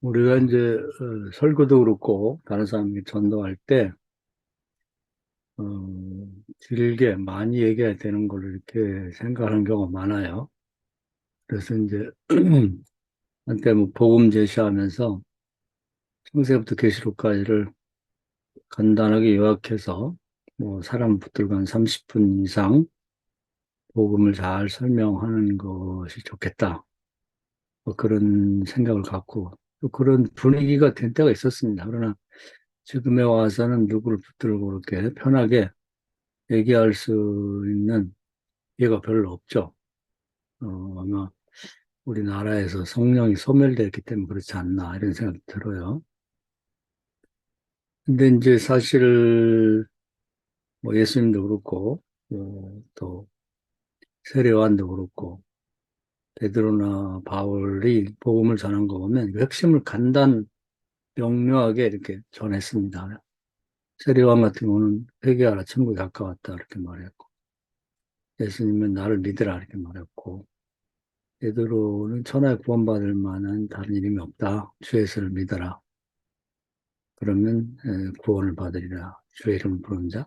우리가 이제 설교도 그렇고 다른 사람에게 전도할 때 어, 길게 많이 얘기해야 되는 걸로 이렇게 생각하는 경우가 많아요. 그래서 이제 한때 뭐 복음 제시하면서 창세부터 계시록까지를 간단하게 요약해서 뭐 사람 붙들고 한 30분 이상 복음을 잘 설명하는 것이 좋겠다. 뭐 그런 생각을 갖고 또 그런 분위기가 된 때가 있었습니다. 그러나 지금에 와서는 누구를 붙들고 그렇게 편하게 얘기할 수 있는 기회가 별로 없죠. 아마 우리나라에서 성령이 소멸되었기 때문에 그렇지 않나 이런 생각이 들어요. 근데 이제 사실 뭐 예수님도 그렇고 또 세례요한도 그렇고 베드로나 바울이 복음을 전한 거 보면 그 핵심을 명료하게 이렇게 전했습니다. 세례요한 같은 경우는 회개하라 천국에 가까웠다 이렇게 말했고 예수님은 나를 믿으라 이렇게 말했고 베드로는 천하에 구원받을 만한 다른 이름이 없다. 주 예수를 믿어라. 그러면 구원을 받으리라. 주의 이름을 부르는 자.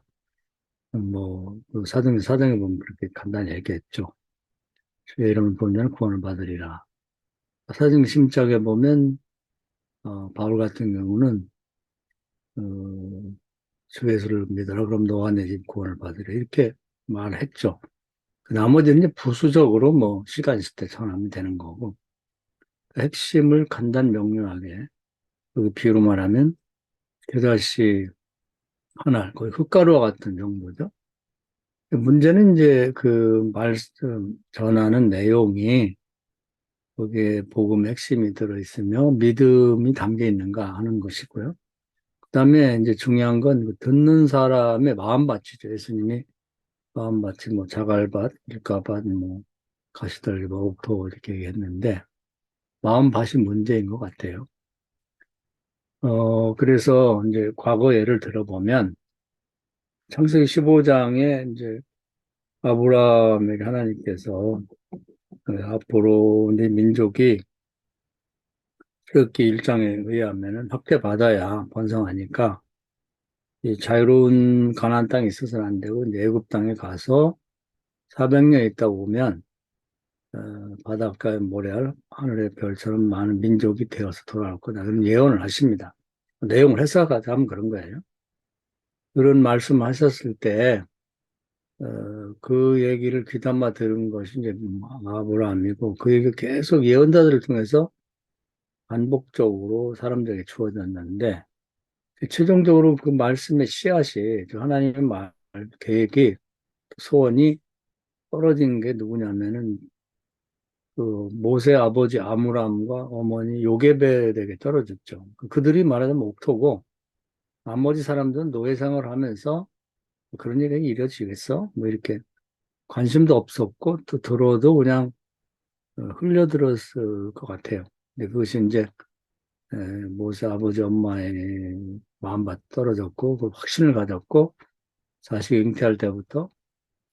그 사정에 보면 그렇게 간단히 얘기했죠. 주의 이름을 부르는 자는 구원을 받으리라. 사정 심짝에 보면 바울 같은 경우는 어, 주 예수를 믿어라. 그럼 너와 내 집 구원을 받으리라. 이렇게 말했죠. 그 나머지는 이제 부수적으로 뭐 시간 있을 때 전하면 되는 거고 그 핵심을 간단 명료하게 그 비유로 말하면 겨자씨 하나, 거의 흙가루와 같은 정도죠. 문제는 이제 그 말씀 전하는 내용이 거기에 복음의 핵심이 들어있으며 믿음이 담겨 있는가 하는 것이고요. 그다음에 이제 중요한 건 그 듣는 사람의 마음밭이죠. 예수님이 마음밭이 뭐 자갈밭, 밀가밭, 뭐 가시떨기, 뭐 옥토 이렇게 얘기했는데 마음밭이 문제인 것 같아요. 그래서 이제 과거 예를 들어보면 창세기 15장에 이제 아브라함에게 하나님께서 앞으로 네 민족이 출애굽기 1장에 의하면은 확대받아야 번성하니까 이 자유로운 가나안 땅에 있어서는 안 되고 이제 애굽 땅에 가서 400년 있다 오면 어, 바닷가의 모래알 하늘의 별처럼 많은 민족이 되어서 돌아올 거다. 그런 예언을 하십니다. 내용을 해석하자면 그런 거예요. 그런 말씀하셨을 때 그 얘기를 귀담아 들은 것이 이제 아브라함이고 그 얘기를 계속 예언자들을 통해서 반복적으로 사람들에게 주어졌는데 최종적으로 그 말씀의 씨앗이 하나님의 계획이 소원이 떨어진 게 누구냐면은 그 모세 아버지 아므람과 어머니 요게벳에게 떨어졌죠. 그들이 말하자면 옥토고 나머지 사람들은 노예 생활을 하면서 그런 일이 이루어지겠어? 뭐 이렇게 관심도 없었고 또 들어도 그냥 흘려들었을 것 같아요. 근데 그것이 이제 모세 아버지 엄마의 마음밭 떨어졌고 그 확신을 가졌고 자식이 잉태할 때부터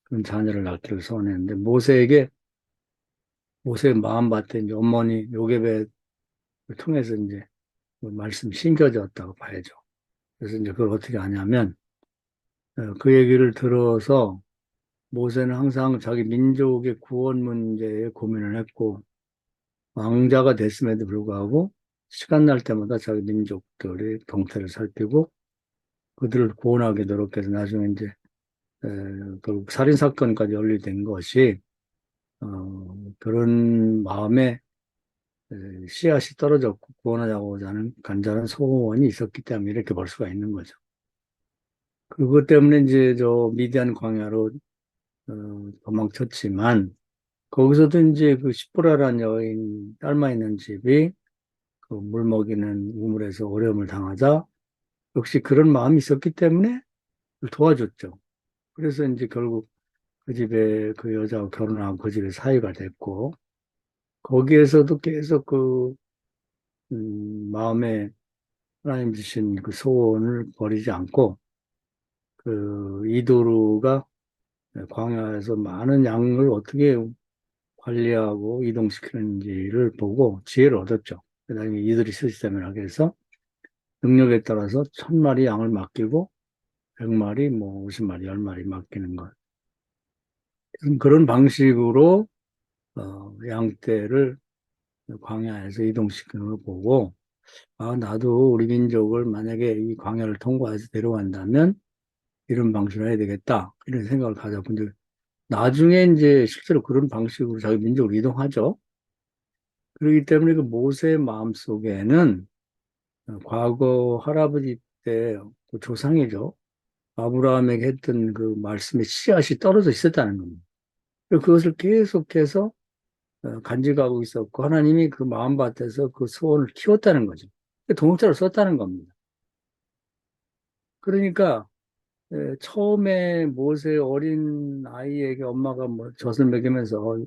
그런 자녀를 낳기를 소원했는데 모세의 마음밭에 이제 어머니 요게벳을 통해서 이제 그 말씀 심겨졌다고 봐야죠. 그래서 이제 그걸 어떻게 하냐면 그 얘기를 들어서 모세는 항상 자기 민족의 구원 문제에 고민을 했고 왕자가 됐음에도 불구하고 시간 날 때마다 자기 민족들의 동태를 살피고 그들을 구원하게 노력해서 나중에 이제 에, 결국 살인 사건까지 연루된 것이 그런 마음에 씨앗이 떨어졌고 구원하자고자 하는 간절한 소원이 있었기 때문에 이렇게 볼 수가 있는 거죠. 그것 때문에 이제 저 미디안 광야로 도망쳤지만 거기서도 이제 그 시보라라는 여인 딸만 있는 집이 그 물 먹이는 우물에서 어려움을 당하자 역시 그런 마음이 있었기 때문에 도와줬죠. 그래서 이제 결국 그 집에 그 여자와 결혼하고 그 집에 사위가 됐고 거기에서도 계속 마음에 하나님 주신 그 소원을 버리지 않고 그 이도루가 광야에서 많은 양을 어떻게 관리하고 이동시키는지를 보고 지혜를 얻었죠. 그다음에 이들이 시스템을 하게 해서 능력에 따라서 1000마리 양을 맡기고 100마리, 뭐 50마리, 10마리 맡기는 것. 그런 방식으로 양떼를 광야에서 이동시키는 걸 보고 아, 나도 우리 민족을 만약에 이 광야를 통과해서 데려간다면 이런 방식으로 해야 되겠다. 이런 생각을 가져본 적. 나중에 이제 실제로 그런 방식으로 자기 민족을 이동하죠. 그렇기 때문에 그 모세의 마음속에는 과거 할아버지 때 그 조상이죠. 아브라함에게 했던 그 말씀의 씨앗이 떨어져 있었다는 겁니다. 그것을 계속해서 간직하고 있었고 하나님이 그 마음밭에서 그 소원을 키웠다는 거죠. 동역자로 썼다는 겁니다. 그러니까 처음에 모세 어린 아이에게 엄마가 뭐 젖을 먹이면서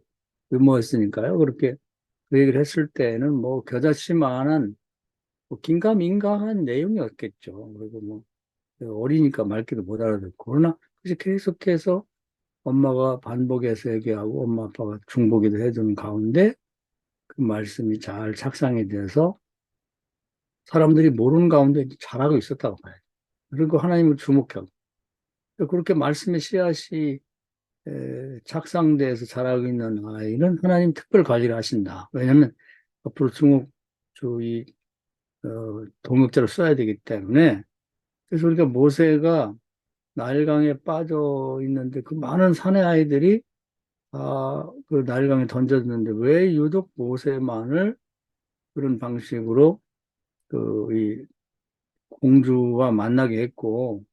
유모했으니까요. 그렇게 그 얘기를 했을 때는 뭐 겨자씨만한 뭐 긴가민가한 내용이었겠죠. 그리고 뭐 어리니까 말귀도 못 알아듣고 그러나 계속해서 엄마가 반복해서 얘기하고 엄마 아빠가 중보기도 해주는 가운데 그 말씀이 잘 착상이 돼서 사람들이 모르는 가운데 잘하고 있었다고 봐요. 그리고 하나님을 주목하고 그렇게 말씀의 씨앗이 착상돼서 자라고 있는 아이는 하나님 특별 관리를 하신다. 왜냐하면 앞으로 중국주의 동역자를 써야 되기 때문에 그래서 우리가 모세가 나일강에 빠져 있는데 그 많은 사내 아이들이 그 나일강에 던졌는데 왜 유독 모세만을 그런 방식으로 이 공주와 만나게 했고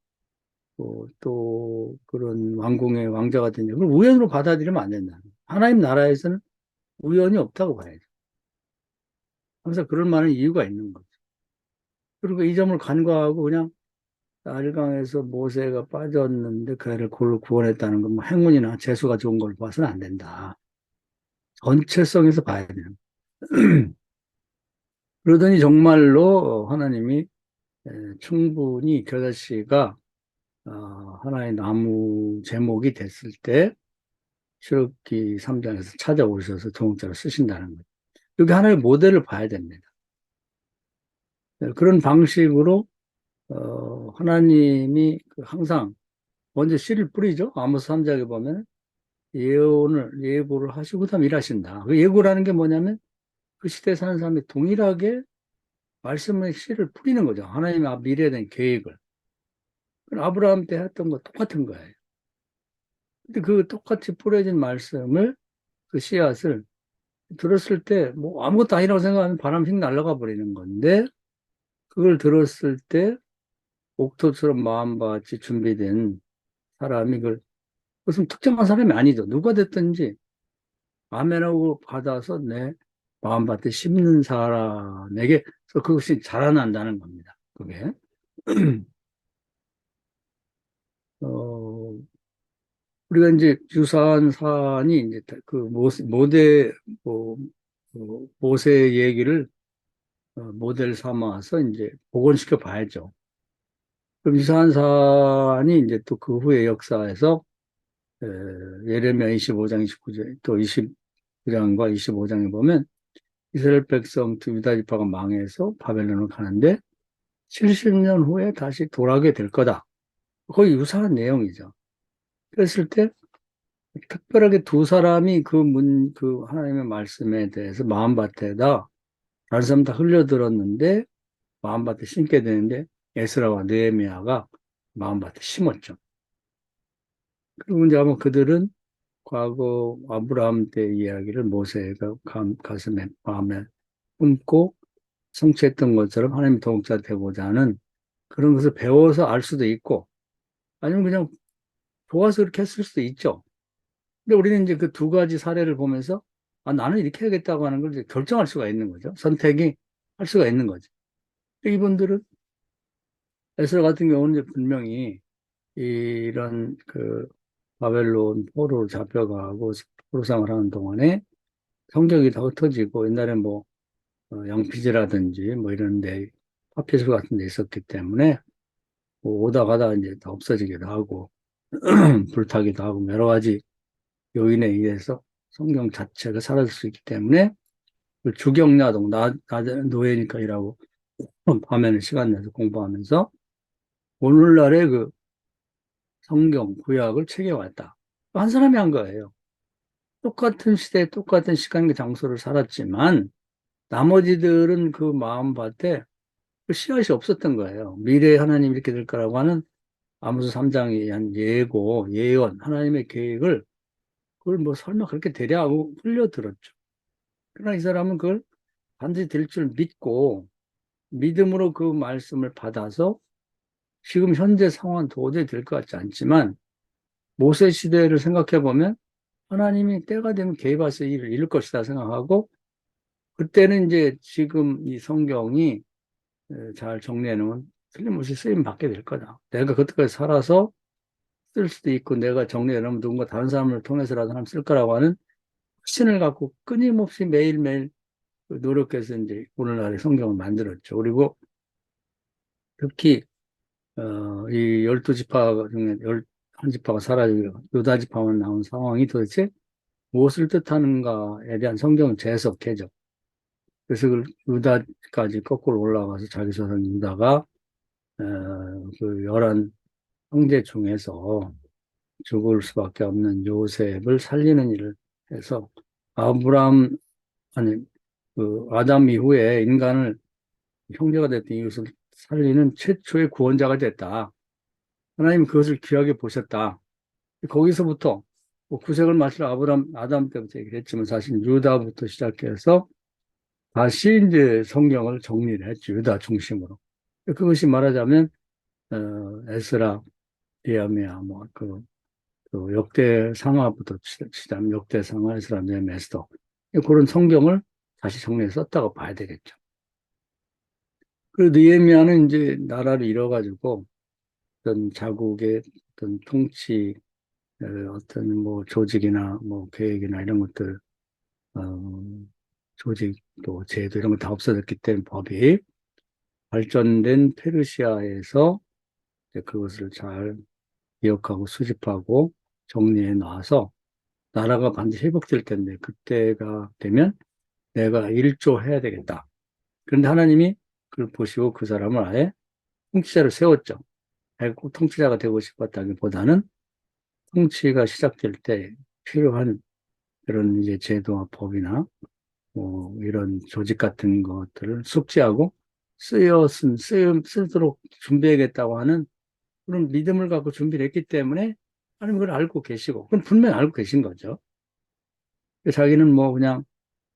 또 그런 왕궁의 왕자가 됐냐. 그걸 우연으로 받아들이면 안 된다. 하나님 나라에서는 우연이 없다고 봐야죠. 항상 그럴 만한 이유가 있는 거죠. 그리고 이 점을 간과하고 그냥 나일강에서 모세가 빠졌는데 그 애를 구원했다는 건 뭐 행운이나 재수가 좋은 걸 봐서는 안 된다. 전체성에서 봐야 돼요. 그러더니 정말로 하나님이 충분히 겨자씨가 하나의 나무 제목이 됐을 때 출애굽기 3장에서 찾아오셔서 동역자로 쓰신다는 거예요. 여기 하나의 모델을 봐야 됩니다. 그런 방식으로 하나님이 항상 먼저 씨를 뿌리죠. 아모스 3장에 보면 예고를 하시고 그다음 일하신다. 그 예고라는 게 뭐냐면 그 시대에 사는 사람이 동일하게 말씀의 씨를 뿌리는 거죠. 하나님의 미래에 대한 계획을. 아브라함 때 했던 거 똑같은 거예요. 근데 그 똑같이 뿌려진 말씀을 그 씨앗을 들었을 때 뭐 아무것도 아니라고 생각하면 바람 휙 날아가 버리는 건데 그걸 들었을 때 옥토처럼 마음같이 준비된 사람이 그걸 무슨 특정한 사람이 아니죠. 누가 됐든지 아멘하고 받아서 내 마음밭에 심는 사람에게 그것이 자라난다는 겁니다. 그게 어, 우리가 이제 유사한 사안이 이제 그 모대 뭐, 모세 얘기를 모델 삼아서 이제 복원시켜 봐야죠. 그럼 유사한 사안이 이제 또 그 후의 역사에서 에, 예레미야 25장 29절 또 29장과 25장에 보면 이스라엘 백성 두 유다 지파가 망해서 바벨론을 가는데 70년 후에 다시 돌아오게 될 거다. 거의 유사한 내용이죠. 그랬을 때 특별하게 두 사람이 그 하나님의 말씀에 대해서 마음밭에다 다른 사람 다 흘려들었는데 마음밭에 심게 되는데 에스라와 느헤미야가 마음밭에 심었죠. 그리고 이제 아마 그들은 과거 아브라함 때 이야기를 모세가 가슴에 마음에 품고 성취했던 것처럼 하나님 동역자 되고자 하는 그런 것을 배워서 알 수도 있고 아니면 그냥 좋아서 그렇게 했을 수도 있죠. 근데 우리는 이제 그 두 가지 사례를 보면서 나는 이렇게 해야겠다고 하는 걸 이제 결정할 수가 있는 거죠. 선택이 할 수가 있는 거죠. 이분들은 에스라 같은 경우는 이제 분명히 이런 그 바벨론 포로로 잡혀가고 포로상을 하는 동안에 성경이 다 흩어지고 옛날에 뭐 양피지라든지 뭐 이런 데 파피스 같은 데 있었기 때문에 뭐 오다 가다 이제 다 없어지기도 하고 불타기도 하고 여러 가지 요인에 의해서 성경 자체가 사라질 수 있기 때문에 그 주경야동, 낮에는 노예니까 일하고, 밤에는 시간 내서 공부하면서, 오늘날의 그 성경, 구약을 책에왔다. 한 사람이 한 거예요. 똑같은 시대, 똑같은 시간과 장소를 살았지만, 나머지들은 그 마음밭에 그 씨앗이 없었던 거예요. 미래에 하나님 이렇게 될 거라고 하는 아모스 3장에 한 예고, 예언, 하나님의 계획을 그걸 뭐 설마 그렇게 되랴 하고 흘려들었죠. 그러나 이 사람은 그걸 반드시 될 줄 믿고 믿음으로 그 말씀을 받아서 지금 현재 상황은 도저히 될 것 같지 않지만 모세 시대를 생각해 보면 하나님이 때가 되면 개입해서 일을 이룰 것이다 생각하고 그때는 이제 지금 이 성경이 잘 정리해 놓으면 틀림없이 쓰임 받게 될 거다. 내가 그때까지 살아서 쓸 수도 있고 내가 정리해 놓으면 누군가 다른 사람을 통해서라도 하나님 쓸 거라고 하는 확신을 갖고 끊임없이 매일매일 노력해서 이제 오늘날의 성경을 만들었죠. 그리고 특히 이 12지파 중에 11지파가 사라지고 유다 지파만 나온 상황이 도대체 무엇을 뜻하는가에 대한 성경을 재해석해죠. 그래서 그 유다까지 거꾸로 올라가서 자기 조선 유다가 그 열한 형제 중에서 죽을 수밖에 없는 요셉을 살리는 일을 해서 아브람 아니 그 아담 이후에 인간을 형제가 됐던 이웃을 살리는 최초의 구원자가 됐다. 하나님 그것을 귀하게 보셨다. 거기서부터 뭐 구sek을 마실 아담 때부터 얘기했지만 사실 유다부터 시작해서 다시 이제 성경을 정리를 했죠. 유다 중심으로. 그것이 말하자면 에스라, 니헤미야, 그 역대 상하부터 치자면 역대 상하, 에스라, 니헤미야, 에스더 그런 성경을 다시 정리해서 썼다고 봐야 되겠죠. 그리고 느헤미야는 이제 나라를 잃어가지고 어떤 자국의 어떤 통치, 어떤 뭐 조직이나 뭐 계획이나 이런 것들, 어, 조직도 제도 이런 거 다 없어졌기 때문에 법이 발전된 페르시아에서 이제 그것을 잘 기억하고 수집하고 정리해 놔서 나라가 반드시 회복될 텐데 그때가 되면 내가 일조해야 되겠다. 그런데 하나님이 그걸 보시고 그 사람을 아예 통치자로 세웠죠. 꼭 통치자가 되고 싶었다기보다는 통치가 시작될 때 필요한 그런 이제 제도와 법이나 뭐 이런 조직 같은 것들을 숙지하고 쓰도록 준비하겠다고 하는 그런 믿음을 갖고 준비를 했기 때문에 하나님 그걸 알고 계시고, 그럼 분명히 알고 계신 거죠. 자기는 뭐 그냥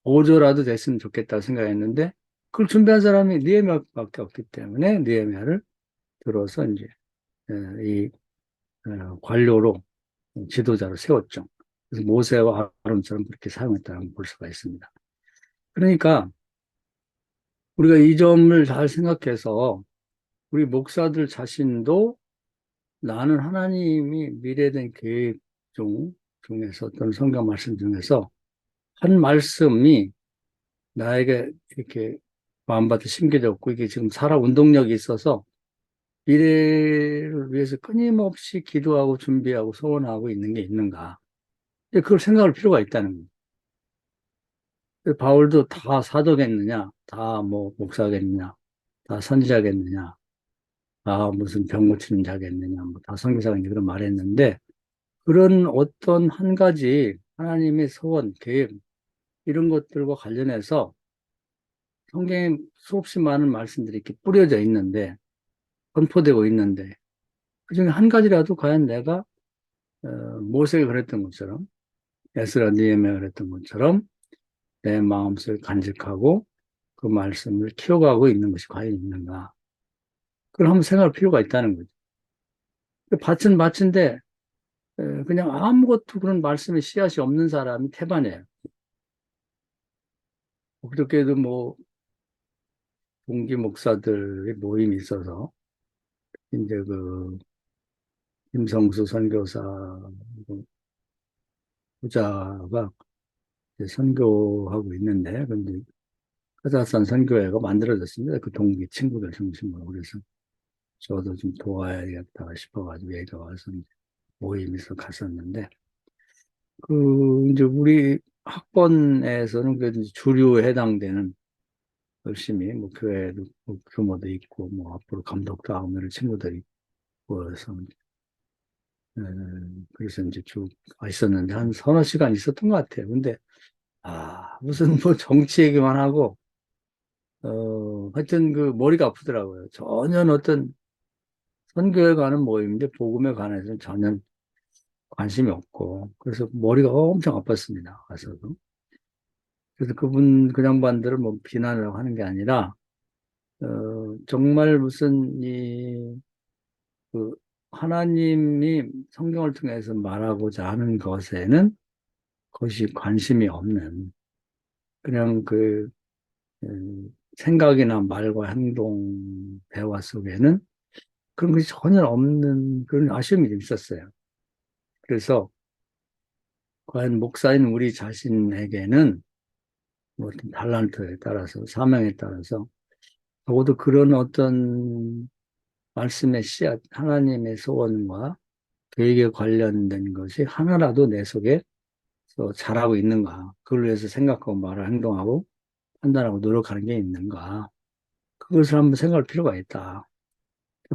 보조라도 됐으면 좋겠다 생각했는데 그걸 준비한 사람이 느헤미야밖에 없기 때문에 느헤미야를 들어서 이제 이 관료로 지도자로 세웠죠. 그래서 모세와 아론처럼 그렇게 사용했다는 볼 수가 있습니다. 그러니까 우리가 이 점을 잘 생각해서 우리 목사들 자신도 나는 하나님이 미래된 계획 중에서 어떤 성경 말씀 중에서 한 말씀이 나에게 이렇게 마음밭에 심겨졌고 이게 지금 살아 운동력이 있어서 미래를 위해서 끊임없이 기도하고 준비하고 소원하고 있는 게 있는가. 그걸 생각할 필요가 있다는 거예요. 바울도 다 사도겠느냐, 다 뭐 목사겠느냐, 다 선지자겠느냐, 다 무슨 병 고치는 자겠느냐, 뭐 다 선교사겠느냐 그런 말했는데 그런 어떤 한 가지 하나님의 소원, 계획 이런 것들과 관련해서 성경에 수없이 많은 말씀들이 이렇게 뿌려져 있는데 선포되고 있는데 그중에 한 가지라도 과연 내가 모세가 그랬던 것처럼 에스라 느헤미야가 그랬던 것처럼 내 마음속에 간직하고 그 말씀을 키워가고 있는 것이 과연 있는가 그걸 한번 생각할 필요가 있다는 거죠. 밭은 밭인데 그냥 아무것도 그런 말씀의 씨앗이 없는 사람이 태반이에요. 그렇게도 뭐 동기 목사들의 모임이 있어서 이제 그 김성수 선교사 부자가 선교하고 있는데 근데 카자흐스탄 선교회가 만들어졌습니다. 그 동기 친구들 중심으로 그래서 저도 좀 도와야겠다 싶어가지고 얘가 와서 이제 모임에서 갔었는데 그 이제 우리 학번에서는 그래도 이제 주류에 해당되는 열심히 뭐 교회도 뭐 규모도 있고 뭐 앞으로 감독도 하고 이런 친구들이 모여서 그래서 이제 쭉 있었는데 한 서너 시간 있었던 것 같아요. 근데 무슨 뭐 정치 얘기만 하고 하여튼 그 머리가 아프더라고요. 전혀 어떤 선교에 관한 모임인데 복음에 관해서는 전혀 관심이 없고 그래서 머리가 엄청 아팠습니다. 가서도. 그래서 그 양반들을 뭐 비난을 하는 게 아니라 정말 무슨 그 하나님이 성경을 통해서 말하고자 하는 것에는 그것이 관심이 없는 그냥 생각이나 말과 행동, 대화 속에는 그런 것이 전혀 없는 그런 아쉬움이 좀 있었어요. 그래서 과연 목사인 우리 자신에게는 뭐 어떤 달란트에 따라서 사명에 따라서 적어도 그런 어떤 말씀의 씨앗, 하나님의 소원과 계획에 관련된 것이 하나라도 내 속에 자라고 있는가. 그걸 위해서 생각하고 말을 행동하고 판단하고 노력하는 게 있는가. 그것을 한번 생각할 필요가 있다.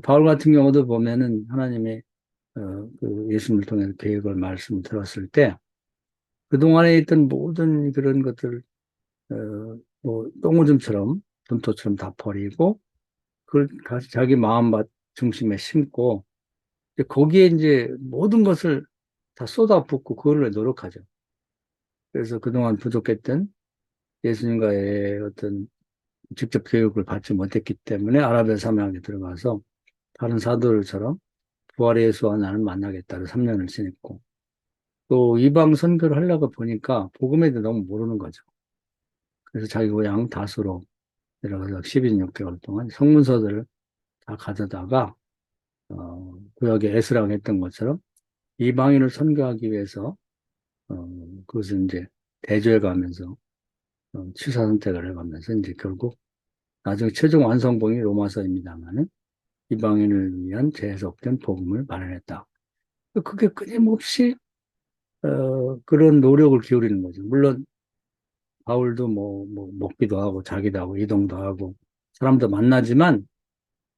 바울 같은 경우도 보면은 하나님의 그 예수님을 통해서 계획을 말씀을 들었을 때 그동안에 있던 모든 그런 것들 뭐 똥오줌처럼 점토처럼 다 버리고 그걸 자기 마음 중심에 심고 이제 거기에 이제 모든 것을 다 쏟아붓고 그걸로 노력하죠. 그래서 그동안 부족했던 예수님과의 어떤 직접 교육을 받지 못했기 때문에 아라비아 사막에 들어가서 다른 사도들처럼 부활의 예수와 나는 만나겠다를 3년을 지냈고 또 이방 선교를 하려고 보니까 복음에 대해 너무 모르는 거죠. 그래서 자기 고향 다수로 내려가서 12년 6개월 동안 성문서들을 다 가져다가 구약의 에스라가 했던 것처럼 이방인을 선교하기 위해서 그것을 이제 대조해 가면서 취사 선택을 해가면서 이제 결국 나중에 최종 완성본이 로마서입니다만은 이방인을 위한 재해석된 복음을 마련했다. 그게 끊임없이 그런 노력을 기울이는 거죠. 물론 바울도 뭐 먹기도 하고 자기도 하고 이동도 하고 사람도 만나지만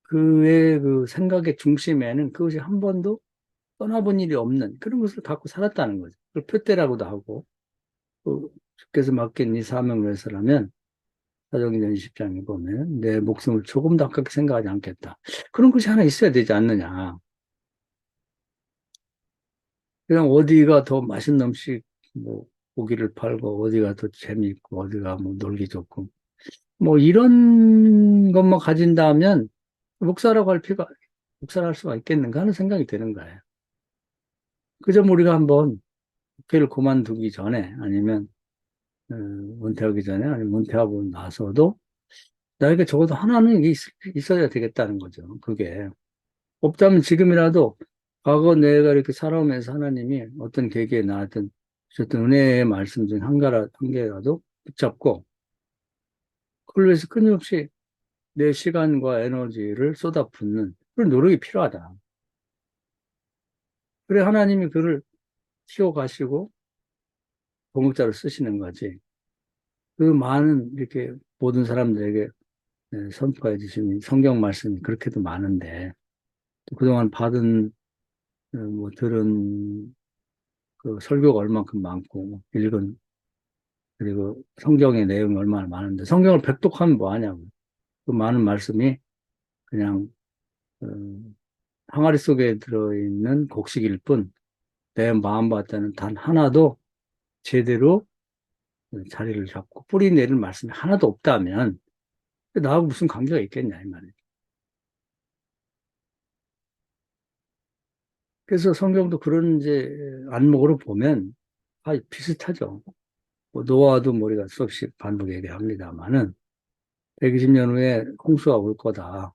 그의 그 생각의 중심에는 그것이 한 번도 떠나본 일이 없는 그런 것을 갖고 살았다는 거죠. 그걸 표대라고도 하고 주께서 맡긴 이 사명을 위해서라면 사도행전 20장에 보면 내 목숨을 조금도 아깝게 생각하지 않겠다. 그런 것이 하나 있어야 되지 않느냐. 그냥 어디가 더 맛있는 음식, 뭐, 고기를 팔고, 어디가 더 재미있고, 어디가 뭐 놀기 좋고, 뭐 이런 것만 가진다면 목사라고 목사를 할 수가 있겠는가 하는 생각이 드는 거예요. 그저 우리가 한번 교회를 그만두기 전에, 아니면, 은퇴하기 전에, 아니면 은퇴하고 나서도 나에게 적어도 하나는 있어야 되겠다는 거죠. 그게. 없다면 지금이라도 과거 내가 이렇게 살아오면서 하나님이 어떤 계기에 나왔던 어떤 은혜의 말씀 중 한 개라도 붙잡고 그걸 위해서 끊임없이 내 시간과 에너지를 쏟아붓는 그런 노력이 필요하다. 그래 하나님이 그를 키워가시고 동역자로 쓰시는 거지. 그 많은 이렇게 모든 사람들에게 선포해 주신 성경 말씀이 그렇게도 많은데 그동안 받은 뭐 들은 그 설교가 얼만큼 많고 읽은 그리고 성경의 내용이 얼마나 많은데 성경을 백독하면 뭐 하냐고. 그 많은 말씀이 그냥 어, 항아리 속에 들어있는 곡식일 뿐 내 마음밭에는 단 하나도 제대로 자리를 잡고 뿌리 내릴 말씀이 하나도 없다면 나하고 무슨 관계가 있겠냐 이 말이에요. 그래서 성경도 그런 이제 안목으로 보면 비슷하죠. 뭐 노아도 우리가 수없이 반복 얘기합니다만은 120년 후에 홍수가 올 거다.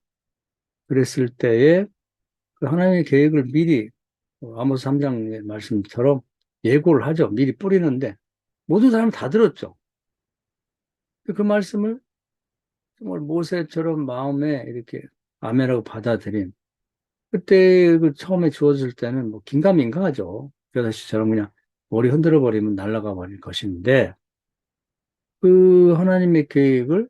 그랬을 때에 그 하나님의 계획을 미리 아모스 3장의 말씀처럼 예고를 하죠. 미리 뿌리는데 모든 사람 다 들었죠. 그 말씀을 정말 모세처럼 마음에 이렇게 아멘하고 받아들인 그때 그 처음에 주어질 때는 뭐 긴가민가하죠. 8시처럼 그냥 머리 흔들어 버리면 날아가 버릴 것인데 그 하나님의 계획을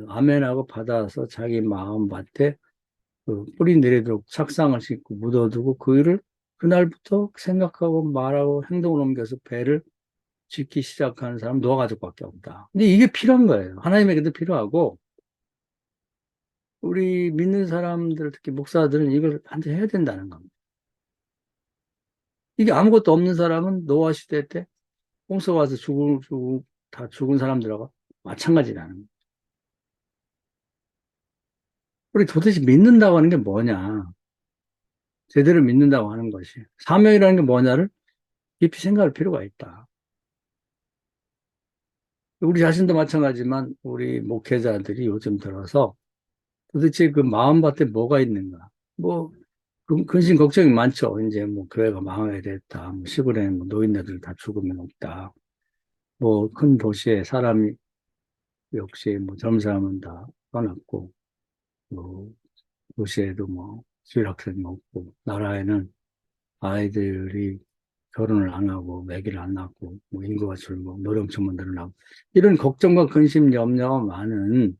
아멘하고 받아서 자기 마음밭에 그 뿌리 내리도록 착상을 싣고 묻어두고 그 일을 그날부터 생각하고 말하고 행동을 옮겨서 배를 짓기 시작하는 사람 노아 가족밖에 없다. 근데 이게 필요한 거예요. 하나님에게도 필요하고 우리 믿는 사람들 특히 목사들은 이걸 반드시 해야 된다는 겁니다. 이게 아무것도 없는 사람은 노아 시대 때 홍수 와서 다 죽은 사람들하고 마찬가지라는 거예요. 우리 도대체 믿는다고 하는 게 뭐냐? 제대로 믿는다고 하는 것이. 사명이라는 게 뭐냐를 깊이 생각할 필요가 있다. 우리 자신도 마찬가지지만 우리 목회자들이 요즘 들어서 도대체 그 마음밭에 뭐가 있는가? 뭐, 근심 걱정이 많죠. 이제 뭐 교회가 망하게 됐다. 뭐 시골에는 뭐 노인네들 다 죽으면 없다. 뭐 큰 도시에 사람이 역시 뭐 젊은 사람은 다 떠났고, 뭐 도시에도 뭐 수일학생이 없고, 나라에는 아이들이 결혼을 안 하고, 매기를 안 낳고, 뭐 인구가 줄고, 노령층만 늘어나고, 이런 걱정과 근심, 염려가 많은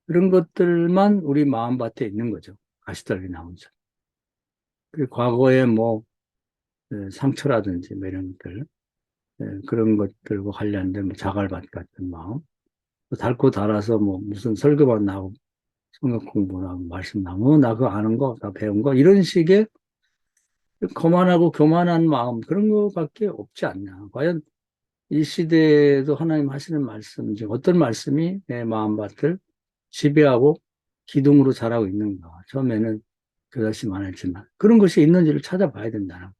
그런 것들만 우리 마음밭에 있는 거죠. 가시떨기 나오죠. 그 과거에 뭐 상처라든지 뭐 이런 것들, 그런 것들과 관련된 뭐 자갈밭 같은 마음, 또 닳고 닳아서 뭐 무슨 설교만 나오고 성경 공부나 하고 말씀 나오고 나 그거 아는 거, 나 배운 거 이런 식의 거만하고 교만한 마음 그런 거밖에 없지 않냐. 과연 이 시대에도 하나님 하시는 말씀 중 어떤 말씀이 내 마음밭을 지배하고 기둥으로 자라고 있는가. 처음에는 그것이 많았지만 그런 것이 있는지를 찾아봐야 된다.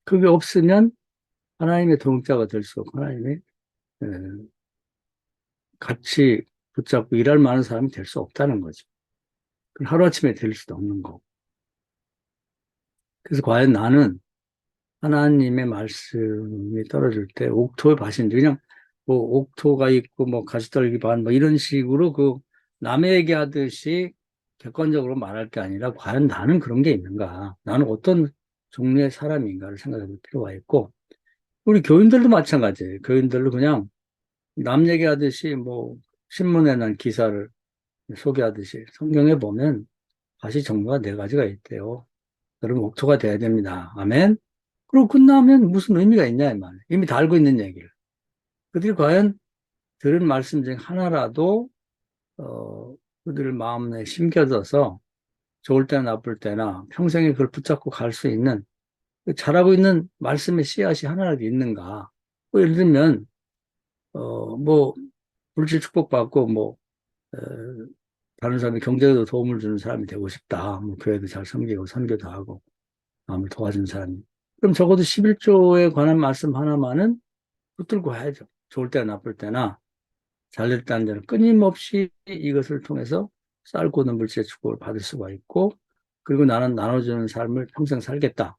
그게 없으면 하나님의 동역자가 될 수 없고 하나님의 에, 같이 붙잡고 일할 만한 사람이 될 수 없다는 거죠. 하루아침에 될 수도 없는 거고. 그래서 과연 나는 하나님의 말씀이 떨어질 때 옥토의 밭인지 그냥 뭐 옥토가 있고 뭐 가시떨기 밭 뭐 이런 식으로 그 남의 얘기하듯이 객관적으로 말할 게 아니라 과연 나는 그런 게 있는가? 나는 어떤 종류의 사람인가를 생각해 볼 필요가 있고 우리 교인들도 마찬가지예요. 교인들도 그냥 남 얘기하듯이 뭐 신문에 난 기사를 소개하듯이 성경에 보면 밭이 종류가 네 가지가 있대요. 여러분 옥토가 돼야 됩니다. 아멘. 그리고 끝나면 무슨 의미가 있냐, 이 말이에요. 이미 다 알고 있는 얘기를. 그들이 과연 들은 말씀 중 하나라도, 그들 마음에 심겨져서 좋을 때나 나쁠 때나 평생에 그걸 붙잡고 갈 수 있는, 잘하고 있는 말씀의 씨앗이 하나라도 있는가. 뭐 예를 들면, 뭐, 물질 축복받고, 뭐, 어, 다른 사람이 경제에도 도움을 주는 사람이 되고 싶다. 뭐, 교회도 잘 섬기고, 선교도 하고, 남을 도와주는 사람이. 그럼 적어도 11조에 관한 말씀 하나만은 붙들고 해야죠. 좋을 때나 나쁠 때나 잘될 때 안 되는 끊임없이 이것을 통해서 쌓고 있는 물질의 축복을 받을 수가 있고 그리고 나는 나눠주는 삶을 평생 살겠다.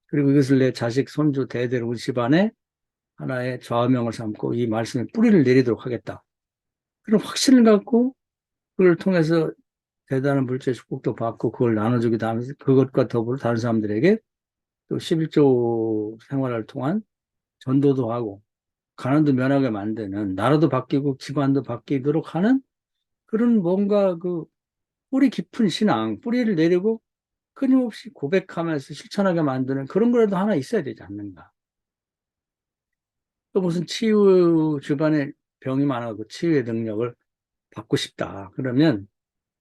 그리고 이것을 내 자식, 손주, 대대로 우리 집안에 하나의 좌우명을 삼고 이 말씀에 뿌리를 내리도록 하겠다. 그런 확신을 갖고 그걸 통해서 대단한 물질의 축복도 받고 그걸 나눠주기도 하면서 그것과 더불어 다른 사람들에게 또 11조 생활을 통한 전도도 하고 가난도 면하게 만드는 나라도 바뀌고 집안도 바뀌도록 하는 그런 뭔가 그 뿌리 깊은 신앙, 뿌리를 내리고 끊임없이 고백하면서 실천하게 만드는 그런 거라도 하나 있어야 되지 않는가. 또 무슨 치유 주변에 병이 많아고 치유의 능력을 받고 싶다. 그러면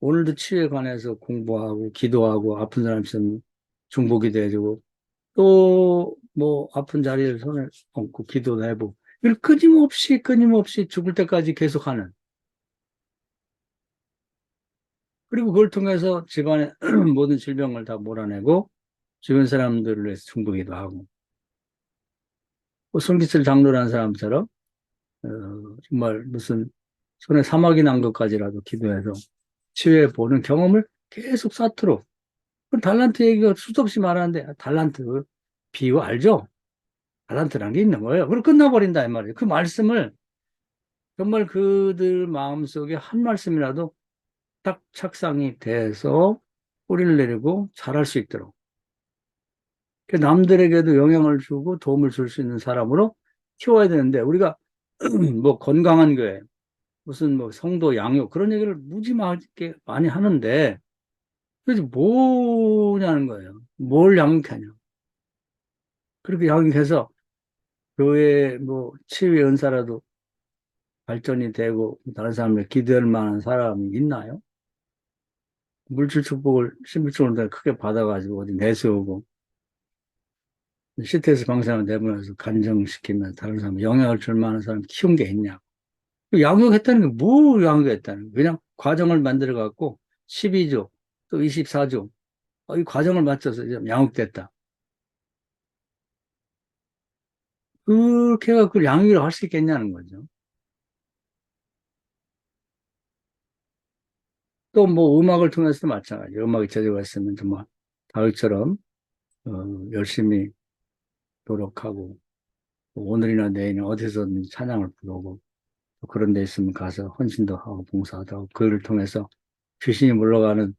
오늘도 치유에 관해서 공부하고 기도하고 아픈 사람 있으면 중보기도 해주고 또 뭐 아픈 자리에 손을 얹고 기도도 해보고 이걸 끊임없이 죽을 때까지 계속하는 그리고 그걸 통해서 집안의 모든 질병을 다 몰아내고 주변 사람들을 위해서 중보기도 하고 뭐 손기철 장로라는 사람처럼 어, 정말 무슨 손에 사막이 난 것까지라도 기도해서 치유해 보는 경험을 계속 쌓도록 그 달란트 얘기가 수도 없이 말하는데 달란트 비유 알죠? 달란트라는 게 있는 거예요. 그리고 끝나버린다 이 말이에요. 그 말씀을 정말 그들 마음속에 한 말씀이라도 딱 착상이 돼서 뿌리를 내리고 자랄 수 있도록 그 남들에게도 영향을 주고 도움을 줄 수 있는 사람으로 키워야 되는데, 우리가 뭐 건강한 교회, 무슨 뭐 성도 양육, 그런 얘기를 무지하게 많이 하는데, 그래서 뭐냐는 거예요. 뭘 양육하냐. 그렇게 양육해서 교회 뭐 치유의 은사라도 발전이 되고 다른 사람들 기대할 만한 사람이 있나요? 물질 축복을 신불축을 크게 받아가지고 어디 내세우고 CTS 방사을 내보내서 간정시키면 다른 사람 영향을 줄 만한 사람 키운 게 있냐? 그 양육했다는 게 뭐 양육했다는 거야? 그냥 과정을 만들어 갖고 12조 또 24조 이 과정을 맞춰서 이제 양육됐다. 그렇게 해서 그 양육을 할 수 있겠냐는 거죠. 또 뭐 음악을 통해서도 마찬가지예요. 음악이 제대로 했으면 정말 다윗처럼 열심히 노력하고 오늘이나 내일이나 어디서든 찬양을 부르고 또 그런 데 있으면 가서 헌신도 하고 봉사도 하고 그를 통해서 귀신이 물러가는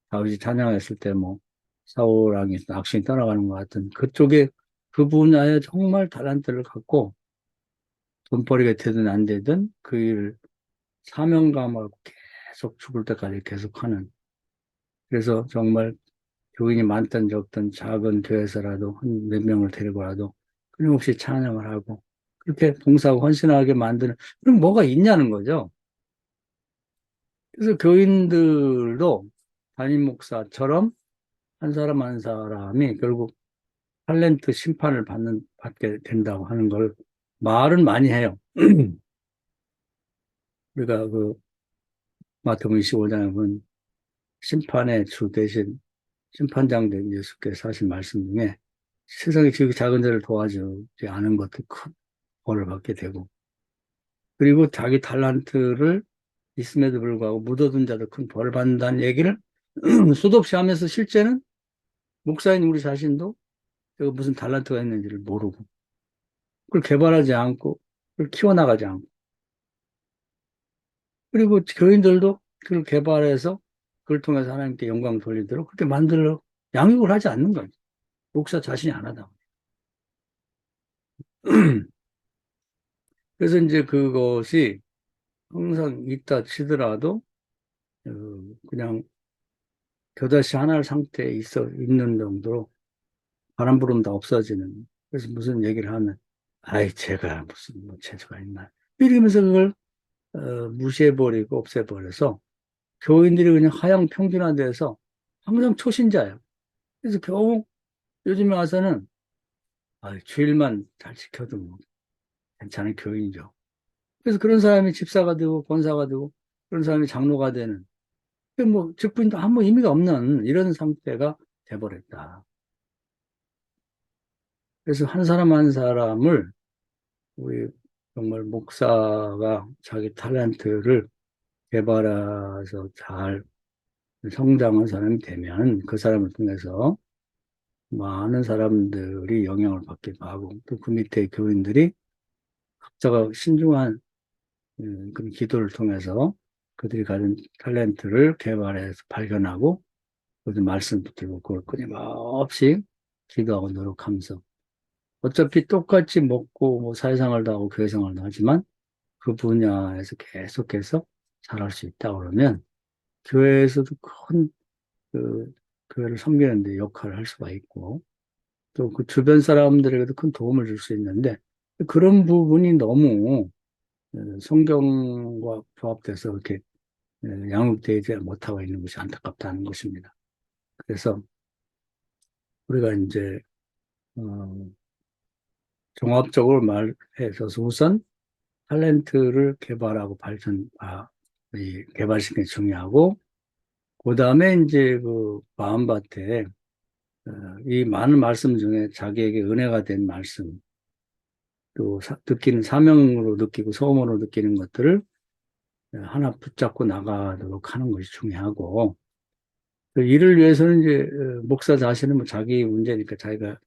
다윗이 찬양했을 때 뭐 사울왕이 악신이 떠나가는 것 같은 그쪽에 그 분야에 정말 달란트를 갖고 돈벌이가 되든 안 되든 그 일을 사명감을 계속 죽을 때까지 계속하는 그래서 정말 교인이 많든 적든 작은 교회에서라도 한 몇 명을 데리고라도 끊임없이 찬양을 하고 그렇게 봉사하고 헌신하게 만드는 그럼 뭐가 있냐는 거죠. 그래서 교인들도 담임 목사처럼 한 사람 한 사람이 결국 탤런트 심판을 받게 된다고 하는 걸 말은 많이 해요. 우리가 그 마태복음 25장에 보면 심판의 주 대신 심판장 된 예수께서 하신 말씀 중에 세상에 지극히 작은 자를 도와주지 않은 것도 큰 벌을 받게 되고 그리고 자기 탤런트를 있음에도 불구하고 묻어둔 자도 큰 벌을 받는다는 얘기를 수도 없이 하면서 실제는 목사인 우리 자신도 내가 무슨 탤런트가 있는지를 모르고 그걸 개발하지 않고 그걸 키워나가지 않고 그리고 교인들도 그걸 개발해서 그걸 통해서 하나님께 영광 돌리도록 그렇게 만들어 양육을 하지 않는 거죠. 목사 자신이 안 하다. 그래서 이제 그것이 항상 있다 치더라도 어, 그냥 겨자씨 하나 상태에 있는 정도로 바람 부름 다 없어지는. 그래서 무슨 얘기를 하면 아이 제가 무슨 뭐 재주가 있나 이러면서 그걸 무시해버리고 없애버려서 교인들이 그냥 하향 평준화돼서 항상 초신자예요. 그래서 겨우 요즘에 와서는 주일만 잘 지켜도 뭐 괜찮은 교인이죠. 그래서 그런 사람이 집사가 되고 권사가 되고 그런 사람이 장로가 되는 뭐 직분도 아무 의미가 없는 이런 상태가 돼버렸다. 그래서 한 사람 한 사람을 우리 정말 목사가 자기 탤런트를 개발해서 잘 성장한 사람이 되면 그 사람을 통해서 많은 사람들이 영향을 받기도 하고 또 그 밑에 교인들이 각자가 신중한 그런 기도를 통해서 그들이 가진 탤런트를 개발해서 발견하고 그들 말씀 붙들고 그걸 끊임없이 기도하고 노력하면서 어차피 똑같이 먹고 뭐 사회생활도 하고 교회생활도 하지만 그 분야에서 계속해서 잘할 수 있다 그러면 교회에서도 큰 그 교회를 섬기는 데 역할을 할 수가 있고 또 그 주변 사람들에게도 큰 도움을 줄 수 있는데 그런 부분이 너무 성경과 부합돼서 이렇게 양육되지 못하고 있는 것이 안타깝다는 것입니다. 그래서 우리가 이제 어, 종합적으로 말해서 우선 탤런트를 개발하고 개발시키는 게 중요하고 그 다음에 이제 그 마음밭에 어, 이 많은 말씀 중에 자기에게 은혜가 된 말씀 또 느끼는 사명으로 느끼고 소원으로 느끼는 것들을 하나 붙잡고 나가도록 하는 것이 중요하고 그 이를 위해서는 이제 목사 자신은 뭐 자기 문제니까 자기가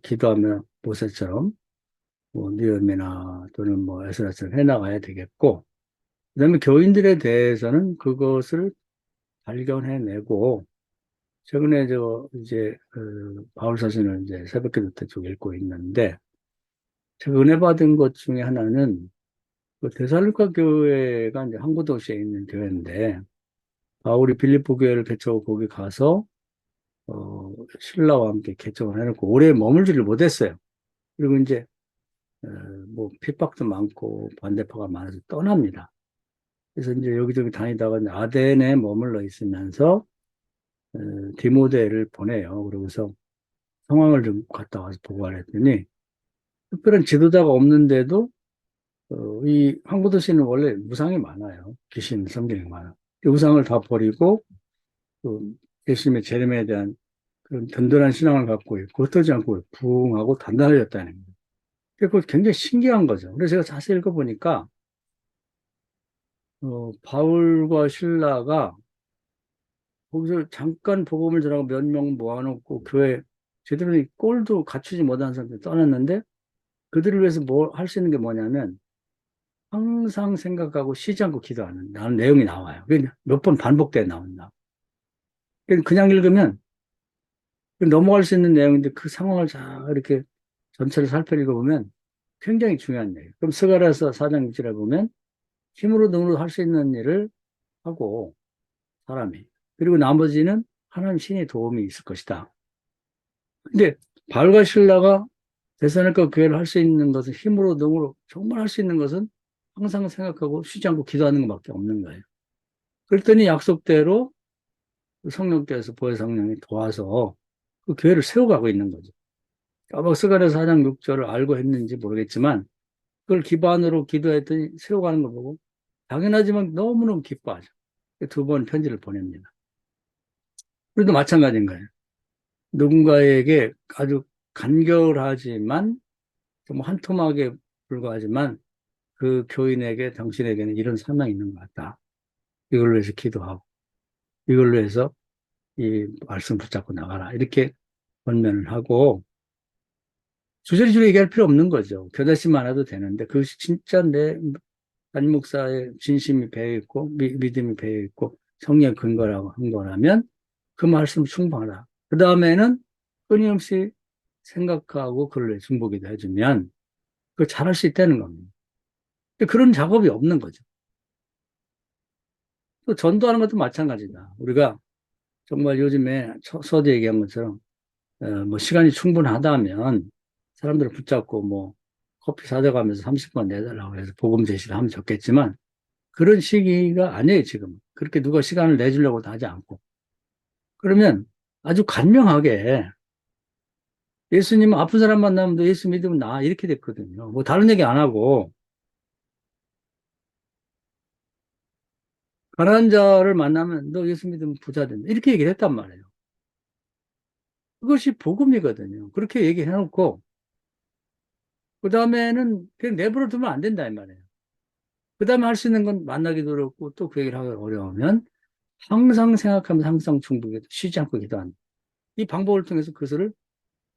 기도하며 모세처럼 뭐 느헤미야나 또는 뭐 에스라처럼 해나가야 되겠고 그다음에 교인들에 대해서는 그것을 발견해내고 최근에 이제, 바울 서신을 이제 새벽기도 때 쭉 읽고 있는데, 제가 은혜 받은 것 중에 하나는, 그 데살로니가 교회가 이제 항구 도시에 있는 교회인데, 바울이 빌립보 교회를 개척하고 거기 가서, 신라와 함께 개척을 해놓고, 오래 머물지를 못했어요. 그리고 이제, 어, 뭐, 핍박도 많고, 반대파가 많아서 떠납니다. 그래서 이제 여기저기 다니다가 이제 아덴에 머물러 있으면서, 어, 디모데를 보내요. 그러고서 상황을 좀 갔다 와서 보고를 했더니, 특별한 지도자가 없는데도 이 항구도시는 원래 무상이 많아요. 귀신 성경이 많아. 이 우상을 다 버리고 그 예수님의 재림에 대한 그런 든든한 신앙을 갖고 있고 흩어지지 않고 부흥하고 단단해졌다는 거예요. 그거 굉장히 신기한 거죠. 그래서 제가 자세히 읽어보니까 바울과 신라가 거기서 잠깐 복음을 전하고 몇 명 모아놓고 교회 제대로 꼴도 갖추지 못한 사람들 떠났는데 그들을 위해서 뭐 할 수 있는 게 뭐냐면 항상 생각하고 쉬지 않고 기도하는 나는 내용이 나와요. 몇 번 반복돼 나온다. 그냥 읽으면 넘어갈 수 있는 내용인데 그 상황을 잘 이렇게 전체를 살펴 읽어보면 굉장히 중요한 얘기예요. 그럼 스가랴서 4장 6절에 보면 힘으로 능으로 할 수 있는 일을 하고 사람이 그리고 나머지는 하나님 신의 도움이 있을 것이다. 근데 바울과 실라가 대선할까 교회를 할 수 있는 것은 힘으로 능으로 정말 할 수 있는 것은 항상 생각하고 쉬지 않고 기도하는 것밖에 없는 거예요. 그랬더니 약속대로 성령께서 보혜 성령이 도와서 그 교회를 세워가고 있는 거죠. 아마 스가랴 4장 6절을 알고 했는지 모르겠지만 그걸 기반으로 기도했더니 세워가는 걸 보고 당연하지만 너무너무 기뻐하죠. 두 번 편지를 보냅니다. 우리도 마찬가지인 거예요. 누군가에게 아주 간결하지만 좀 한토막에 불과하지만 그 교인에게 당신에게는 이런 사명이 있는 것 같다. 이걸로 해서 기도하고 이걸로 해서 이 말씀 붙잡고 나가라. 이렇게 권면을 하고 주저리주저 얘기할 필요 없는 거죠. 겨자씨만 해도 되는데 그것이 진짜 내 담임 목사의 진심이 배어 있고 믿음이 배어 있고 성령 근거라고 한 거라면 그 말씀 충분하다. 그 다음에는 끊임없이 생각하고 그걸 중보기도 해주면 그 잘할 수 있다는 겁니다. 근데 그런 작업이 없는 거죠. 또 전도하는 것도 마찬가지다. 우리가 정말 요즘에 서두 얘기한 것처럼 뭐 시간이 충분하다면 사람들을 붙잡고 뭐 커피 사다 가면서 30분 내달라고 해서 복음 제시를 하면 좋겠지만 그런 시기가 아니에요, 지금. 그렇게 누가 시간을 내주려고도 하지 않고. 그러면 아주 간명하게 예수님 아픈 사람 만나면 너 예수 믿으면 나 이렇게 됐거든요. 뭐 다른 얘기 안 하고 가난한 자를 만나면 너 예수 믿으면 부자 된다. 이렇게 얘기를 했단 말이에요. 그것이 복음이거든요. 그렇게 얘기해놓고 그 다음에는 그냥 내버려 두면 안 된다 이 말이에요. 그 다음에 할 수 있는 건 만나기도 어렵고 또 그 얘기를 하기 어려우면 항상 생각하면서 항상 중보기도 쉬지 않고 기도한다. 이 방법을 통해서 그것을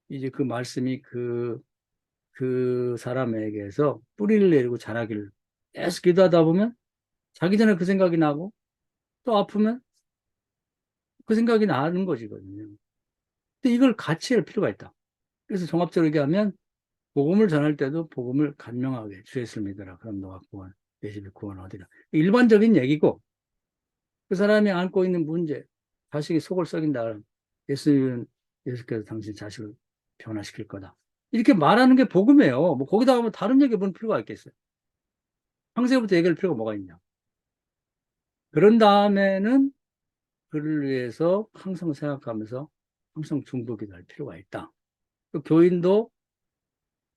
이제 그 말씀이 그 사람에게서 뿌리를 내리고 자라기를 계속 기도하다 보면 자기 전에 그 생각이 나고 또 아프면 그 생각이 나는 것이거든요. 근데 이걸 같이 할 필요가 있다. 그래서 종합적으로 얘기하면 복음을 전할 때도 복음을 간명하게 주 예수를 믿어라. 그럼 너가 구원, 내 집에 구원 얻으라. 일반적인 얘기고 그 사람이 안고 있는 문제, 자식이 속을 썩인다. 그러면 예수님은 예수께서 당신 자식을 변화시킬 거다. 이렇게 말하는 게 복음이에요. 뭐 거기다 가면 다른 얘기 볼 필요가 있겠어요. 평소부터 얘기할 필요가 뭐가 있냐. 그런 다음에는 그를 위해서 항상 생각하면서 항상 중보기도 할 필요가 있다. 또 교인도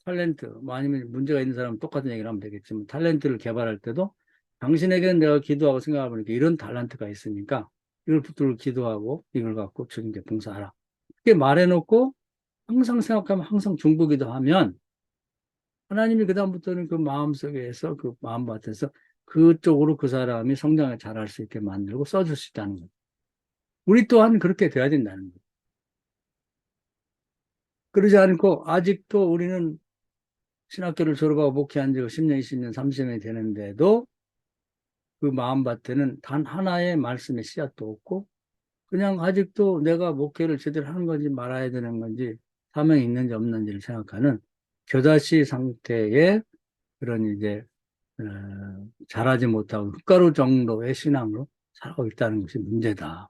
탤런트, 뭐 아니면 문제가 있는 사람은 똑같은 얘기를 하면 되겠지만 탤런트를 개발할 때도 당신에게는 내가 기도하고 생각해보니까 이런 탤런트가 있으니까 이걸 붙들고 기도하고 이걸 갖고 주님께 봉사하라. 이렇게 말해놓고 항상 생각하면 항상 중보기도 하면 하나님이 그다음부터는 그 마음속에서 그 마음밭에서 그쪽으로 그 사람이 성장을 잘할 수 있게 만들고 써줄 수 있다는 거예요. 우리 또한 그렇게 돼야 된다는 거예요. 그러지 않고 아직도 우리는 신학교를 졸업하고 목회한 지가 10년, 20년, 30년이 되는데도 그 마음밭에는 단 하나의 말씀의 씨앗도 없고 그냥 아직도 내가 목회를 제대로 하는 건지 말아야 되는 건지 사명이 있는지 없는지를 생각하는 겨자씨 상태의 그런 이제 잘하지 못하고 흙가루 정도의 신앙으로 살아가고 있다는 것이 문제다.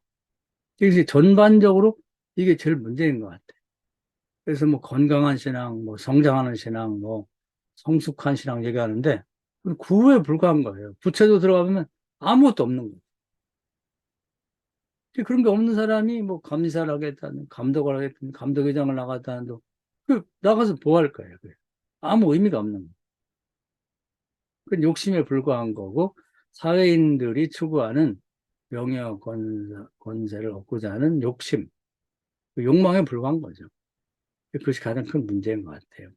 그래서 전반적으로 이게 제일 문제인 것 같아. 그래서 뭐 건강한 신앙, 뭐 성장하는 신앙, 뭐 성숙한 신앙 얘기하는데 구호에 불과한 거예요. 구체도 들어가면 아무것도 없는 거예요. 그런 게 없는 사람이 뭐 감리사를 하겠다는, 감독을 하겠다는, 감독회장을 나갔다는, 나가서 뭐 할 거예요. 그게. 아무 의미가 없는 거예요. 그건 욕심에 불과한 거고, 사회인들이 추구하는 명예와 권세를 얻고자 하는 욕심, 그 욕망에 불과한 거죠. 그것이 가장 큰 문제인 것 같아요.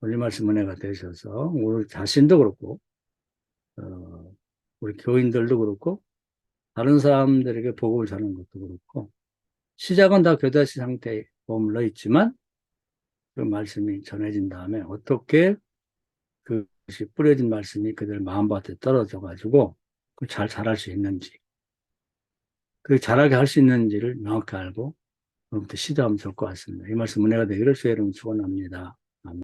오늘 말씀 은혜가 되셔서, 우리 자신도 그렇고, 어, 우리 교인들도 그렇고, 다른 사람들에게 복음을 전하는 것도 그렇고, 시작은 다 교다시 상태에 머물러 있지만, 그 말씀이 전해진 다음에 어떻게 그것이 뿌려진 말씀이 그들 마음밭에 떨어져 가지고 그 잘 자랄 수 있는지, 그 자라게 할 수 있는지를 명확히 알고 그부터 시도하면 좋을 것 같습니다. 이 말씀 은혜가 되기를 주의 이름으로 축원합니다.